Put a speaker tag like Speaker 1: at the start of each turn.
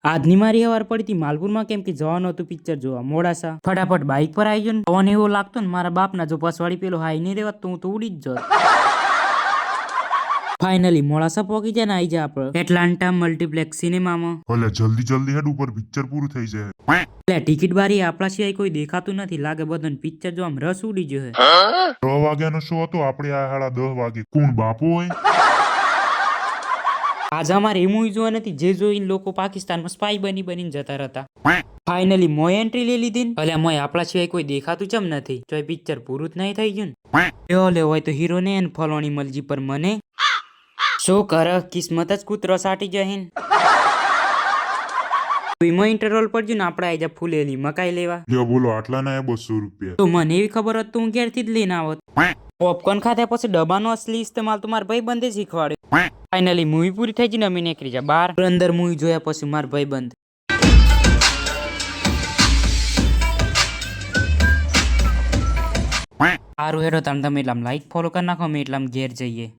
Speaker 1: આજની મારી સવાર પડી હતી માલપુરમાં કેમ કે જવાનું હતું પિક્ચર જોવા મોડાસા. ફટાફટ બાઇક પર આવી ગયો ને પવન એવો લાગતો ને મારા બાપના જો પસવાડી પેલો હાઈ નહીં રેવાત તો હું તો ઉડી જ જત. ફાઇનલી મોડાસા પહોંચી જાય ને આવી જાય આપણે એટલાન્ટા મલ્ટીપ્લેક્સ સિનેમામાં.
Speaker 2: ભલે જલ્દી જલ્દી હેડ ઉપર પિક્ચર પૂરું થઈ જાય.
Speaker 1: એટલે ટિકિટ બારી આપણા સિવાય કોઈ દેખાતું નથી લાગે બધાને પિક્ચર જોવા રસ ઉડી ગયો.
Speaker 2: 10 વાગ્યાનો શો હતો, આપણે આ 10:30 વાગે. કોણ બાપુ હોય?
Speaker 1: આજે અમારે એ મૂવી જોવા નથી જે જોઈને લોકો પાકિસ્તાનમાં સ્પાય બનીને જતા રહેતા. ફાઇનલી મોય એન્ટ્રી લઈ લીધી ને એટલે મોય આપણા સિવાય કોઈ દેખાતું ચમ નથી તો પિક્ચર પૂરું જ નહીં થઈ ગયું ને. લેવો હોય તો હીરો ને ફલોની મલજી પર મને શું કર કિસ્મત જ કૂતરો સાટી જાય. ઇન્ટરવલ પર ને આપણે આવી જા ફૂલેલી મકાઈ લેવા.
Speaker 2: લ્યો બોલો આટલા ના 200 રૂપિયા.
Speaker 1: તો મને એવી ખબર હતી તો હું ઘેરથી જ લઈને આવત. પોપકોર્ન ખાધા પછી ડબ્બાનો અસલી ઇસ્તેમાલ તો મારા ભાઈ બંધે શીખવાડ્યો. ફાઇનલી મૂવી પૂરી થઈ ગઈ ને અમે નીકળી જા બહાર. અંદર મૂવી જોયા પછી મારા ભાઈ બંધ સારું હેડો તમે એટલામાં લાઈક ફોલો કરી નાખો અમે એટલામાં ઘેર જઈએ.